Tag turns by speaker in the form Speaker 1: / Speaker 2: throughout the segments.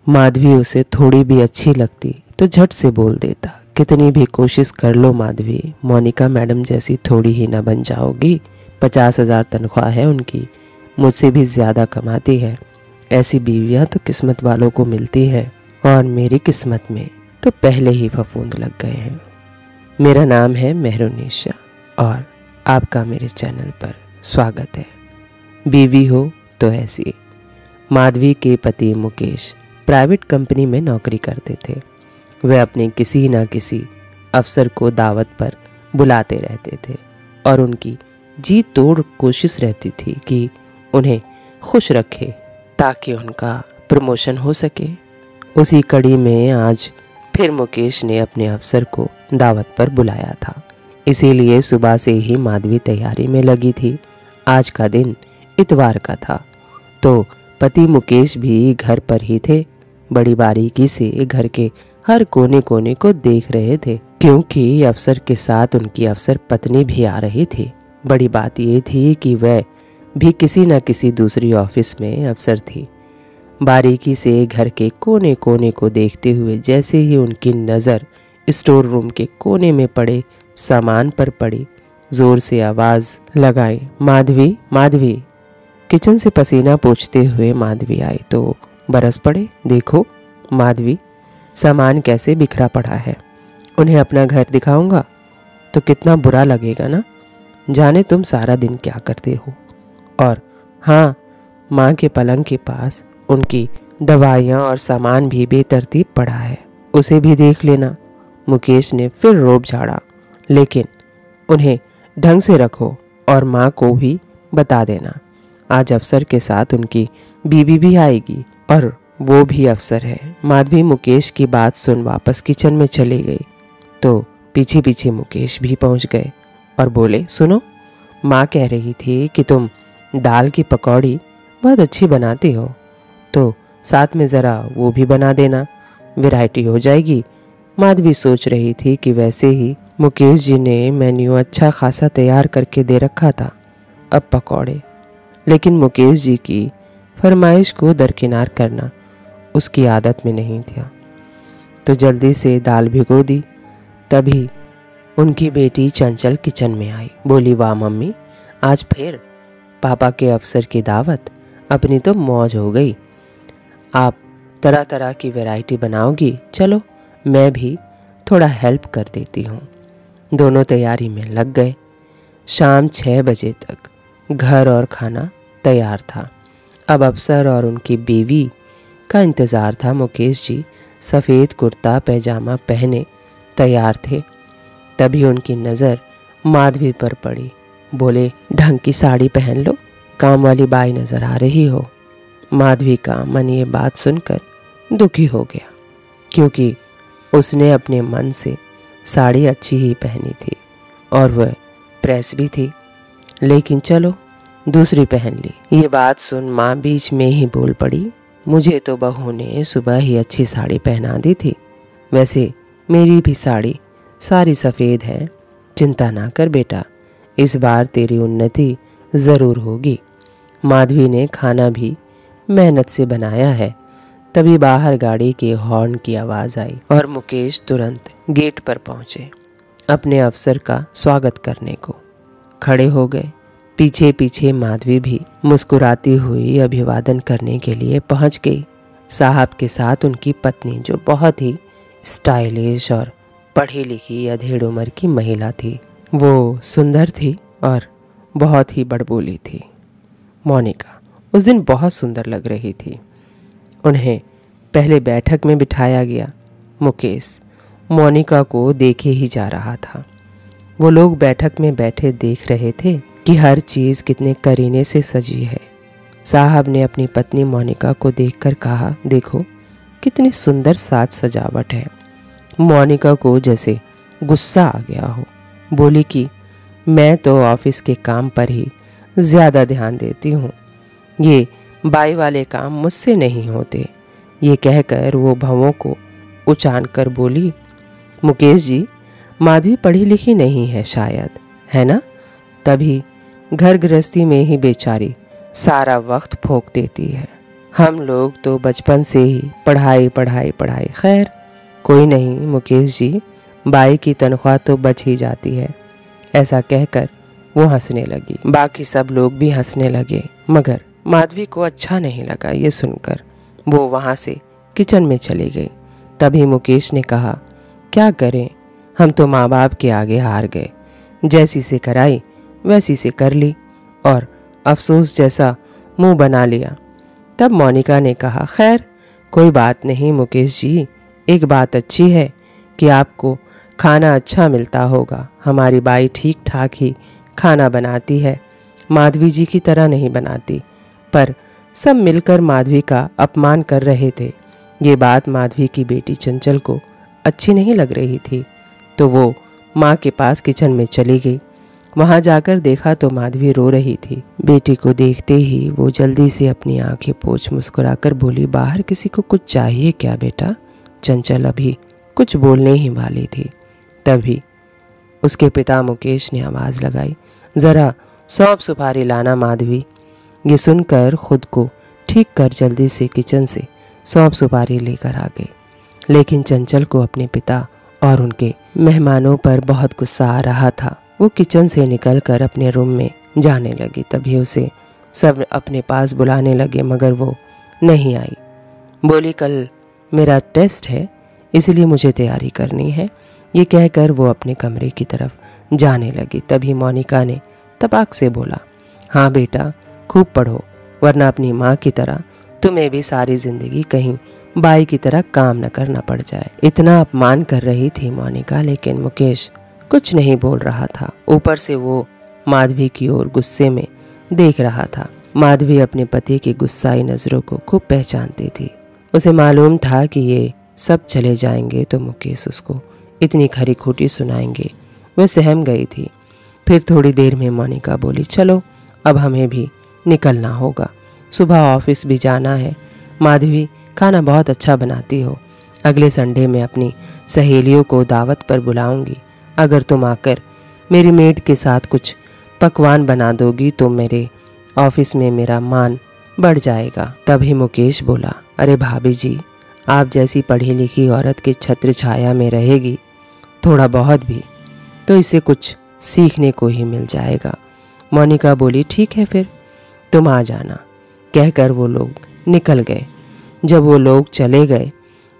Speaker 1: माधवी उसे थोड़ी भी अच्छी लगती तो झट से बोल देता, कितनी भी कोशिश कर लो माधवी, मोनिका मैडम जैसी थोड़ी ही ना बन जाओगी। 50,000 तनख्वाह है उनकी, मुझसे भी ज़्यादा कमाती है। ऐसी बीवियां तो किस्मत वालों को मिलती हैं, और मेरी किस्मत में तो पहले ही फफूंद लग गए हैं। मेरा नाम है मेहरुनिशा और आपका मेरे चैनल पर स्वागत है। बीवी हो तो ऐसी। माधवी के पति मुकेश प्राइवेट कंपनी में नौकरी करते थे। वे अपने किसी न किसी अफसर को दावत पर बुलाते रहते थे और उनकी जी तोड़ कोशिश रहती थी कि उन्हें खुश रखे ताकि उनका प्रमोशन हो सके। उसी कड़ी में आज फिर मुकेश ने अपने अफसर को दावत पर बुलाया था, इसीलिए सुबह से ही माधवी तैयारी में लगी थी। आज का दिन इतवार का था तो पति मुकेश भी घर पर ही थे। बड़ी बारीकी से घर के हर कोने कोने को देख रहे थे, क्योंकि अफसर के साथ उनकी अफसर पत्नी भी आ रही थी। बड़ी बात यह थी कि वह भी किसी न किसी दूसरी ऑफिस में अफसर थी। बारीकी से घर के कोने कोने को देखते हुए जैसे ही उनकी नज़र स्टोर रूम के कोने में पड़े सामान पर पड़ी, जोर से आवाज़ लगाई, माधवी माधवी। किचन से पसीना पोंछते हुए माधवी आई तो बरस पड़े, देखो माधवी, सामान कैसे बिखरा पड़ा है। उन्हें अपना घर दिखाऊंगा तो कितना बुरा लगेगा ना। जाने तुम सारा दिन क्या करते हो। और हाँ, माँ के पलंग के पास उनकी दवाइयाँ और सामान भी बेतरतीब पड़ा है, उसे भी देख लेना। मुकेश ने फिर रोब झाड़ा, लेकिन उन्हें ढंग से रखो और माँ को भी बता देना। आज अफसर के साथ उनकी बीवी भी आएगी और वो भी अफसर है। माधवी मुकेश की बात सुन वापस किचन में चली गई तो पीछे पीछे मुकेश भी पहुंच गए और बोले, सुनो, माँ कह रही थी कि तुम दाल की पकौड़ी बहुत अच्छी बनाती हो, तो साथ में ज़रा वो भी बना देना, वैरायटी हो जाएगी। माधवी सोच रही थी कि वैसे ही मुकेश जी ने मेन्यू अच्छा खासा तैयार करके दे रखा था, अब पकौड़े। लेकिन मुकेश जी की फरमाइश को दरकिनार करना उसकी आदत में नहीं था, तो जल्दी से दाल भिगो दी। तभी उनकी बेटी चंचल किचन में आई, बोली, वाह मम्मी, आज फिर पापा के अफसर की दावत, अपनी तो मौज हो गई। आप तरह तरह की वैरायटी बनाओगी, चलो मैं भी थोड़ा हेल्प कर देती हूँ। दोनों तैयारी में लग गए। शाम 6 बजे तक घर और खाना तैयार था। अब अफसर और उनकी बीवी का इंतज़ार था। मुकेश जी सफ़ेद कुर्ता पैजामा पहने तैयार थे। तभी उनकी नज़र माधवी पर पड़ी। बोले, ढंग की साड़ी पहन लो, काम वाली बाई नज़र आ रही हो। माधवी का मन ये बात सुनकर दुखी हो गया, क्योंकि उसने अपने मन से साड़ी अच्छी ही पहनी थी और वह प्रेस भी थी, लेकिन चलो दूसरी पहन ली। ये बात सुन माँ बीच में ही बोल पड़ी, मुझे तो बहू ने सुबह ही अच्छी साड़ी पहना दी थी, वैसे मेरी भी साड़ी सारी सफ़ेद है। चिंता ना कर बेटा, इस बार तेरी उन्नति ज़रूर होगी। माधवी ने खाना भी मेहनत से बनाया है। तभी बाहर गाड़ी के हॉर्न की आवाज़ आई और मुकेश तुरंत गेट पर पहुँचे। अपने अफसर का स्वागत करने को खड़े हो गए। पीछे पीछे माधवी भी मुस्कुराती हुई अभिवादन करने के लिए पहुंच गई। साहब के साथ उनकी पत्नी, जो बहुत ही स्टाइलिश और पढ़ी लिखी अधेड़ उम्र की महिला थी। वो सुंदर थी और बहुत ही बड़बोली थी। मोनिका उस दिन बहुत सुंदर लग रही थी। उन्हें पहले बैठक में बिठाया गया। मुकेश मोनिका को देखे ही जा रहा था। वो लोग बैठक में बैठे देख रहे थे कि हर चीज़ कितने करीने से सजी है। साहब ने अपनी पत्नी मोनिका को देखकर कहा, देखो कितनी सुंदर साज सजावट है। मोनिका को जैसे गुस्सा आ गया हो। बोली कि मैं तो ऑफिस के काम पर ही ज़्यादा ध्यान देती हूँ, ये बाई वाले काम मुझसे नहीं होते। ये कहकर वो भवों को उचान कर बोली, मुकेश जी, माधवी पढ़ी लिखी नहीं है शायद, है ना? तभी घर गृहस्थी में ही बेचारी सारा वक्त फूंक देती है। हम लोग तो बचपन से ही पढ़ाई पढ़ाई पढ़ाई। खैर कोई नहीं मुकेश जी, बाई की तनख्वाह तो बच ही जाती है। ऐसा कहकर वो हंसने लगी। बाकी सब लोग भी हंसने लगे, मगर माधवी को अच्छा नहीं लगा ये सुनकर। वो वहाँ से किचन में चली गई। तभी मुकेश ने कहा, क्या करें, हम तो माँ बाप के आगे हार गए। जैसी से कराई वैसी से कर ली और अफसोस जैसा मुंह बना लिया। तब मोनिका ने कहा, खैर कोई बात नहीं मुकेश जी, एक बात अच्छी है कि आपको खाना अच्छा मिलता होगा। हमारी बाई ठीक ठाक ही खाना बनाती है, माधवी जी की तरह नहीं बनाती। पर सब मिलकर माधवी का अपमान कर रहे थे। ये बात माधवी की बेटी चंचल को अच्छी नहीं लग रही थी, तो वो माँ के पास किचन में चली गई। वहाँ जाकर देखा तो माधवी रो रही थी। बेटी को देखते ही वो जल्दी से अपनी आंखें पोंछ मुस्कुराकर बोली, बाहर किसी को कुछ चाहिए क्या बेटा? चंचल अभी कुछ बोलने ही वाली थी, तभी उसके पिता मुकेश ने आवाज़ लगाई, ज़रा सौंफ सुपारी लाना माधवी। ये सुनकर खुद को ठीक कर जल्दी से किचन से सौंफ सुपारी लेकर आ गई। लेकिन चंचल को अपने पिता और उनके मेहमानों पर बहुत गुस्सा आ रहा था। वो किचन से निकलकर अपने रूम में जाने लगी। तभी उसे सब अपने पास बुलाने लगे, मगर वो नहीं आई। बोली, कल मेरा टेस्ट है इसलिए मुझे तैयारी करनी है। ये कहकर वो अपने कमरे की तरफ जाने लगी। तभी मोनिका ने तपाक से बोला, हाँ बेटा खूब पढ़ो, वरना अपनी माँ की तरह तुम्हें भी सारी जिंदगी कहीं बाई की तरह काम न करना पड़ जाए। इतना अपमान कर रही थी मोनिका, लेकिन मुकेश कुछ नहीं बोल रहा था। ऊपर से वो माधवी की ओर गुस्से में देख रहा था। माधवी अपने पति की गुस्साई नजरों को खूब पहचानती थी। उसे मालूम था कि ये सब चले जाएंगे तो मुकेश उसको इतनी खरी खोटी सुनाएंगे। वह सहम गई थी। फिर थोड़ी देर में मोनिका बोली, चलो अब हमें भी निकलना होगा, सुबह ऑफिस भी जाना है। माधवी खाना बहुत अच्छा बनाती हो, अगले संडे में अपनी सहेलियों को दावत पर बुलाऊंगी। अगर तुम आकर मेरी मेड के साथ कुछ पकवान बना दोगी तो मेरे ऑफिस में मेरा मान बढ़ जाएगा। तभी मुकेश बोला, अरे भाभी जी, आप जैसी पढ़ी लिखी औरत की छत्र छाया में रहेगी थोड़ा बहुत भी तो इससे कुछ सीखने को ही मिल जाएगा। मोनिका बोली, ठीक है फिर तुम आ जाना। कहकर वो लोग निकल गए। जब वो लोग चले गए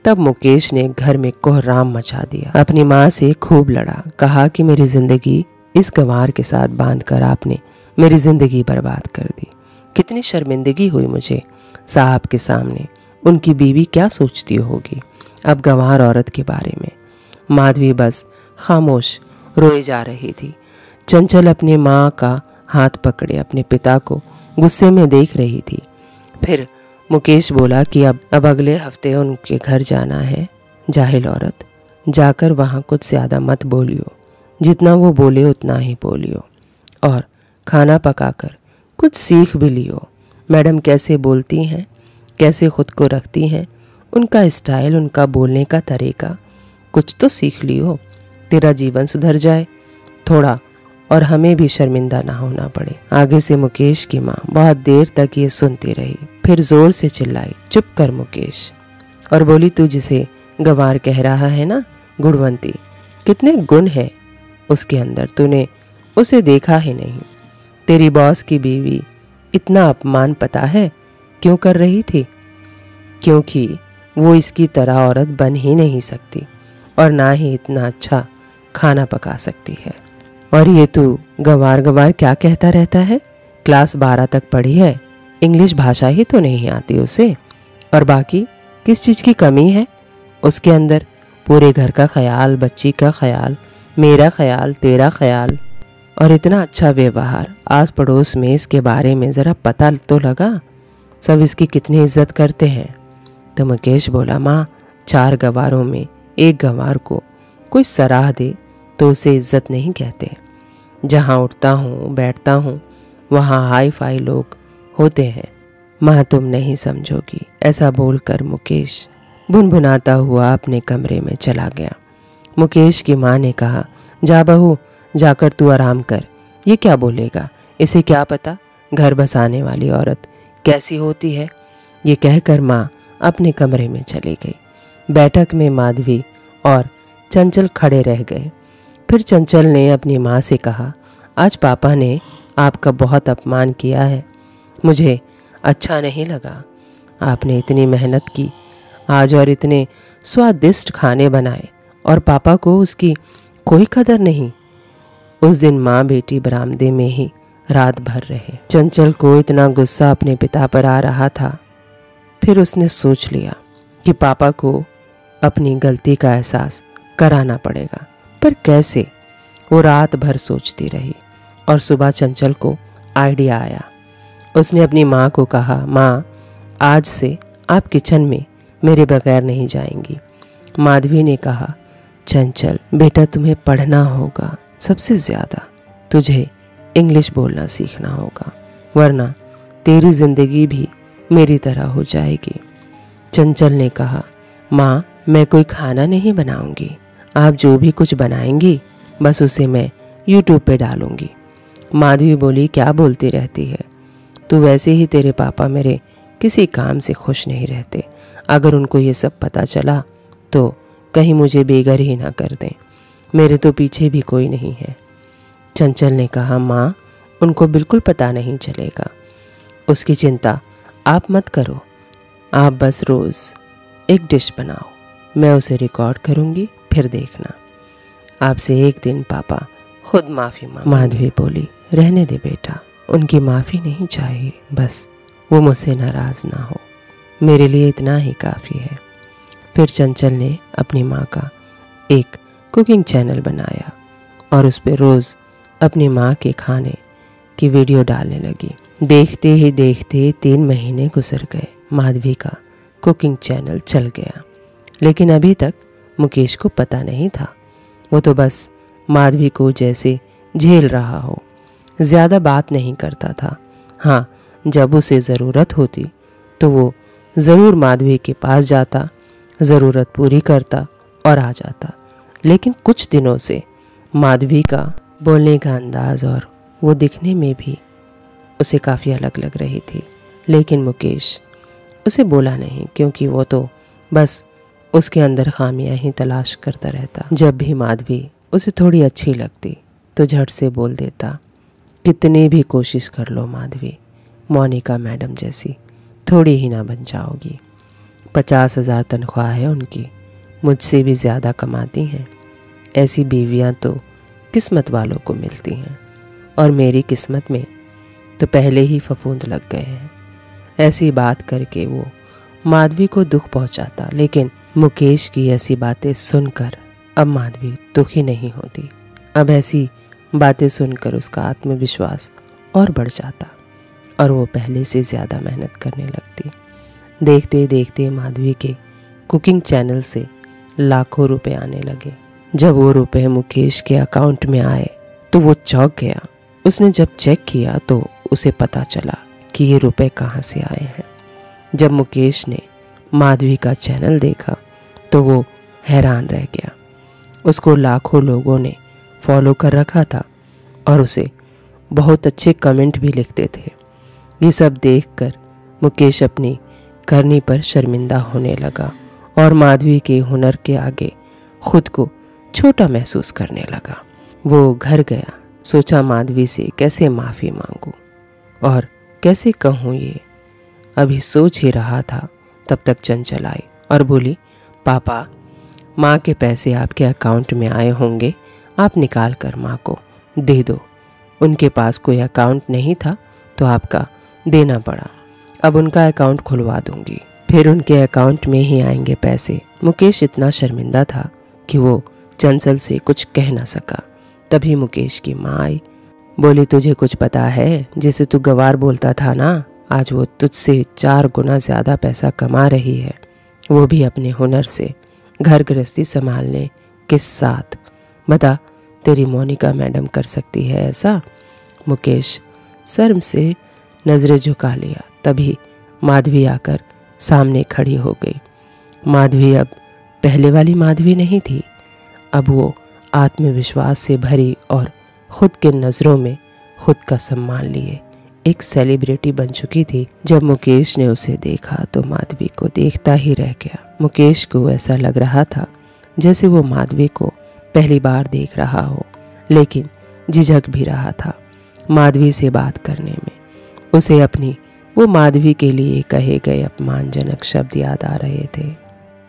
Speaker 1: तब मुकेश ने घर में कोहराम मचा दिया। अपनी माँ से खूब लड़ा, कहा कि मेरी जिंदगी इस गंवार के साथ बांधकर आपने मेरी जिंदगी बर्बाद कर दी। कितनी शर्मिंदगी हुई मुझे साहब के सामने। उनकी बीवी क्या सोचती होगी अब गंवार औरत के बारे में। माधवी बस खामोश रोए जा रही थी। चंचल अपने माँ का हाथ पकड़े अपने पिता को गुस्से में देख रही थी। फिर मुकेश बोला कि अब अगले हफ्ते उनके घर जाना है। जाहिल औरत, जाकर वहाँ कुछ ज़्यादा मत बोलियो, जितना वो बोले उतना ही बोलियो, और खाना पकाकर कुछ सीख भी लियो। मैडम कैसे बोलती हैं, कैसे खुद को रखती हैं, उनका स्टाइल, उनका बोलने का तरीका कुछ तो सीख लियो, तेरा जीवन सुधर जाए थोड़ा और हमें भी शर्मिंदा ना होना पड़े। आगे से मुकेश की माँ बहुत देर तक ये सुनती रही। फिर जोर से चिल्लाई, चुप कर मुकेश, और बोली, तू जिसे गंवार कह रहा है ना, गुणवंती, कितने गुण है उसके अंदर, तूने उसे देखा ही नहीं। तेरी बॉस की बीवी इतना अपमान पता है क्यों कर रही थी? क्योंकि वो इसकी तरह औरत बन ही नहीं सकती और ना ही इतना अच्छा खाना पका सकती है। और ये तू गंवार गंवार क्या कहता रहता है? क्लास 12 तक पढ़ी है, इंग्लिश भाषा ही तो नहीं आती उसे, और बाकी किस चीज़ की कमी है उसके अंदर? पूरे घर का ख्याल, बच्ची का ख्याल, मेरा ख्याल, तेरा ख्याल, और इतना अच्छा व्यवहार। आस पड़ोस में इसके बारे में ज़रा पता तो लगा, सब इसकी कितनी इज्जत करते हैं। तो मुकेश बोला, माँ, 4 गंवारों में एक गंवार को कोई सराह दे तो उसे इज्जत नहीं कहते। जहाँ उठता हूँ बैठता हूँ वहाँ हाई फाई लोग होते हैं। माँ, तुम नहीं समझोगी। ऐसा बोलकर मुकेश भुनभुनाता हुआ अपने कमरे में चला गया। मुकेश की माँ ने कहा, जा बहू, जाकर तू आराम कर। ये क्या बोलेगा, इसे क्या पता घर बसाने वाली औरत कैसी होती है। ये कहकर माँ अपने कमरे में चली गई। बैठक में माधवी और चंचल खड़े रह गए। फिर चंचल ने अपनी माँ से कहा, आज पापा ने आपका बहुत अपमान किया है, मुझे अच्छा नहीं लगा। आपने इतनी मेहनत की आज और इतने स्वादिष्ट खाने बनाए और पापा को उसकी कोई कदर नहीं। उस दिन माँ बेटी बरामदे में ही रात भर रहे। चंचल को इतना गुस्सा अपने पिता पर आ रहा था। फिर उसने सोच लिया कि पापा को अपनी गलती का एहसास कराना पड़ेगा, पर कैसे? वो रात भर सोचती रही और सुबह चंचल को आइडिया आया। उसने अपनी माँ को कहा, माँ आज से आप किचन में मेरे बगैर नहीं जाएंगी। माधवी ने कहा, चंचल बेटा तुम्हें पढ़ना होगा, सबसे ज़्यादा तुझे इंग्लिश बोलना सीखना होगा, वरना तेरी जिंदगी भी मेरी तरह हो जाएगी। चंचल ने कहा, माँ मैं कोई खाना नहीं बनाऊंगी, आप जो भी कुछ बनाएंगी बस उसे मैं यूट्यूब पे डालूंगी। माधवी बोली, क्या बोलती रहती है तू, वैसे ही तेरे पापा मेरे किसी काम से खुश नहीं रहते। अगर उनको ये सब पता चला तो कहीं मुझे बेघर ही ना कर दें, मेरे तो पीछे भी कोई नहीं है। चंचल ने कहा, माँ उनको बिल्कुल पता नहीं चलेगा, उसकी चिंता आप मत करो, आप बस रोज़ एक डिश बनाओ, मैं उसे रिकॉर्ड करूँगी, फिर देखना आपसे एक दिन पापा खुद माफ़ी मांगेंगे। माधवी बोली, रहने दे बेटा, उनकी माफ़ी नहीं चाहिए, बस वो मुझसे नाराज़ ना हो, मेरे लिए इतना ही काफ़ी है। फिर चंचल ने अपनी माँ का एक कुकिंग चैनल बनाया और उस पर रोज़ अपनी माँ के खाने की वीडियो डालने लगी। देखते ही देखते 3 महीने गुजर गए। माधवी का कुकिंग चैनल चल गया, लेकिन अभी तक मुकेश को पता नहीं था। वो तो बस माधवी को जैसे झेल रहा हो, ज़्यादा बात नहीं करता था। हाँ, जब उसे ज़रूरत होती तो वो ज़रूर माधवी के पास जाता, ज़रूरत पूरी करता और आ जाता। लेकिन कुछ दिनों से माधवी का बोलने का अंदाज़ और वो दिखने में भी उसे काफ़ी अलग लग रही थी। लेकिन मुकेश उसे बोला नहीं, क्योंकि वो तो बस उसके अंदर खामियां ही तलाश करता रहता। जब भी माधवी उसे थोड़ी अच्छी लगती तो झट से बोल देता, कितनी भी कोशिश कर लो माधवी, मोनिका मैडम जैसी थोड़ी ही ना बन जाओगी। 50,000 तनख्वाह है उनकी, मुझसे भी ज़्यादा कमाती हैं। ऐसी बीवियां तो किस्मत वालों को मिलती हैं, और मेरी किस्मत में तो पहले ही फफूंद लग गए हैं। ऐसी बात करके वो माधवी को दुख पहुंचाता, लेकिन मुकेश की ऐसी बातें सुनकर अब माधवी दुखी नहीं होती। अब ऐसी बातें सुनकर उसका आत्मविश्वास और बढ़ जाता और वो पहले से ज़्यादा मेहनत करने लगती। देखते देखते माधवी के कुकिंग चैनल से लाखों रुपए आने लगे। जब वो रुपए मुकेश के अकाउंट में आए तो वो चौंक गया। उसने जब चेक किया तो उसे पता चला कि ये रुपए कहाँ से आए हैं। जब मुकेश ने माधवी का चैनल देखा तो वो हैरान रह गया। उसको लाखों लोगों ने फॉलो कर रखा था और उसे बहुत अच्छे कमेंट भी लिखते थे। ये सब देखकर मुकेश अपनी करनी पर शर्मिंदा होने लगा और माधवी के हुनर के आगे खुद को छोटा महसूस करने लगा। वो घर गया, सोचा माधवी से कैसे माफ़ी मांगूं और कैसे कहूँ ये। अभी सोच ही रहा था, तब तक चंचल आई और बोली, पापा माँ के पैसे आपके अकाउंट में आए होंगे, आप निकाल कर माँ को दे दो। उनके पास कोई अकाउंट नहीं था तो आपका देना पड़ा, अब उनका अकाउंट खुलवा दूंगी, फिर उनके अकाउंट में ही आएंगे पैसे। मुकेश इतना शर्मिंदा था कि वो चंचल से कुछ कह ना सका। तभी मुकेश की माँ आई, बोली, तुझे कुछ पता है, जिसे तू गवार बोलता था ना, आज वो तुझसे 4 गुना ज़्यादा पैसा कमा रही है, वो भी अपने हुनर से, घर गृहस्थी संभालने के साथ। बता, तेरी मोनिका मैडम कर सकती है ऐसा? मुकेश शर्म से नजरें झुका लिया। तभी माधवी आकर सामने खड़ी हो गई। माधवी अब पहले वाली माधवी नहीं थी। अब वो आत्मविश्वास से भरी और खुद के नज़रों में खुद का सम्मान लिए एक सेलिब्रिटी बन चुकी थी। जब मुकेश ने उसे देखा तो माधवी को देखता ही रह गया। मुकेश को ऐसा लग रहा था जैसे वो माधवी को पहली बार देख रहा हो, लेकिन झिझक भी रहा था माधवी से बात करने में। उसे अपनी वो माधवी के लिए कहे गए अपमानजनक शब्द याद आ रहे थे।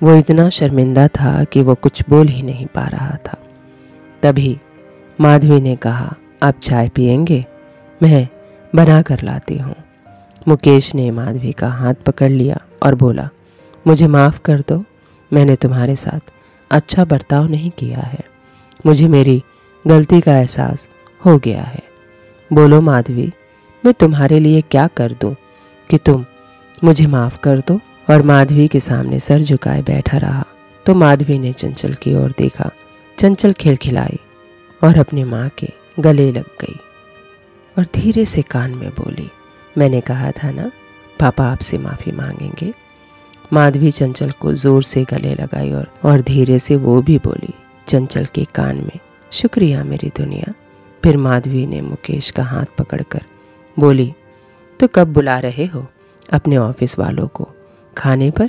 Speaker 1: वो इतना शर्मिंदा था कि वो कुछ बोल ही नहीं पा रहा था। तभी माधवी ने कहा, आप चाय पिएंगे? मैं बना कर लाती हूँ। मुकेश ने माधवी का हाथ पकड़ लिया और बोला, मुझे माफ़ कर दो, मैंने तुम्हारे साथ अच्छा बर्ताव नहीं किया है। मुझे मेरी गलती का एहसास हो गया है। बोलो माधवी, मैं तुम्हारे लिए क्या कर दूं कि तुम मुझे माफ़ कर दो। और माधवी के सामने सर झुकाए बैठा रहा तो माधवी ने चंचल की ओर देखा। चंचल खिलखिलाई और अपनी माँ के गले लग गई और धीरे से कान में बोली, मैंने कहा था ना पापा आपसे माफ़ी मांगेंगे। माधवी चंचल को ज़ोर से गले लगाई और धीरे से वो भी बोली चंचल के कान में, शुक्रिया मेरी दुनिया। फिर माधवी ने मुकेश का हाथ पकड़कर बोली, तो कब बुला रहे हो अपने ऑफिस वालों को खाने पर,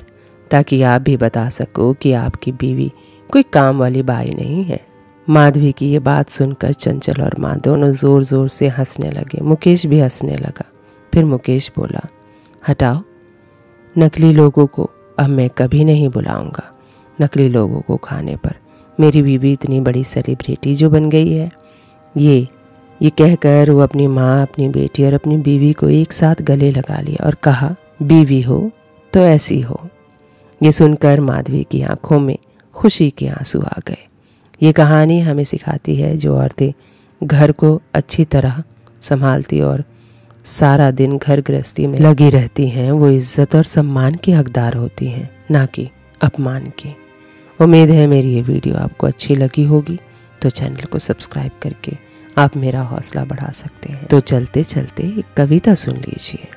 Speaker 1: ताकि आप भी बता सको कि आपकी बीवी कोई काम वाली बाई नहीं है। माधवी की ये बात सुनकर चंचल और माँ दोनों ज़ोर ज़ोर से हंसने लगे। मुकेश भी हंसने लगा। फिर मुकेश बोला, हटाओ, नकली लोगों को अब मैं कभी नहीं बुलाऊंगा। नकली लोगों को खाने पर। मेरी बीवी इतनी बड़ी सेलिब्रिटी जो बन गई है। ये कहकर वो अपनी माँ, अपनी बेटी और अपनी बीवी को एक साथ गले लगा लिया और कहा, बीवी हो तो ऐसी हो। ये सुनकर माधवी की आंखों में खुशी के आंसू आ गए। ये कहानी हमें सिखाती है जो औरतें घर को अच्छी तरह संभालती और सारा दिन घर गृहस्थी में लगी रहती हैं, वो इज्जत और सम्मान की हकदार होती हैं, ना कि अपमान की। उम्मीद है मेरी ये वीडियो आपको अच्छी लगी होगी, तो चैनल को सब्सक्राइब करके आप मेरा हौसला बढ़ा सकते हैं। तो चलते चलते एक कविता सुन लीजिए।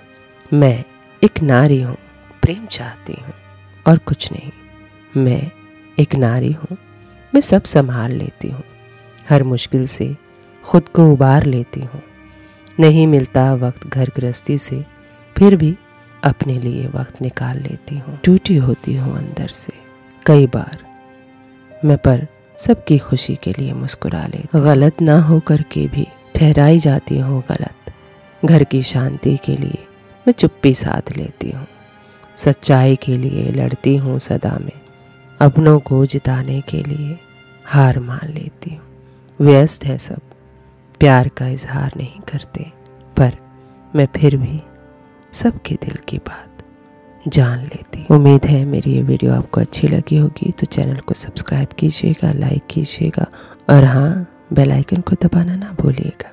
Speaker 1: मैं एक नारी हूँ, प्रेम चाहती हूँ और कुछ नहीं। मैं एक नारी हूँ, मैं सब संभाल लेती हूँ। हर मुश्किल से खुद को उबार लेती हूँ। नहीं मिलता वक्त घर गृहस्थी से, फिर भी अपने लिए वक्त निकाल लेती हूँ। टूटी होती हूँ अंदर से कई बार मैं, पर सबकी खुशी के लिए मुस्कुरा लेती। गलत ना होकर के भी ठहराई जाती हूँ गलत। घर की शांति के लिए मैं चुप्पी साध लेती हूँ। सच्चाई के लिए लड़ती हूँ सदा में, अपनों को जिताने के लिए हार मान लेती हूँ। व्यस्त है सब, प्यार का इजहार नहीं करते, पर मैं फिर भी सबके दिल की बात जान लेती। उम्मीद है मेरी ये वीडियो आपको अच्छी लगी होगी, तो चैनल को सब्सक्राइब कीजिएगा, लाइक कीजिएगा और हाँ, बेल आइकन को दबाना ना भूलिएगा।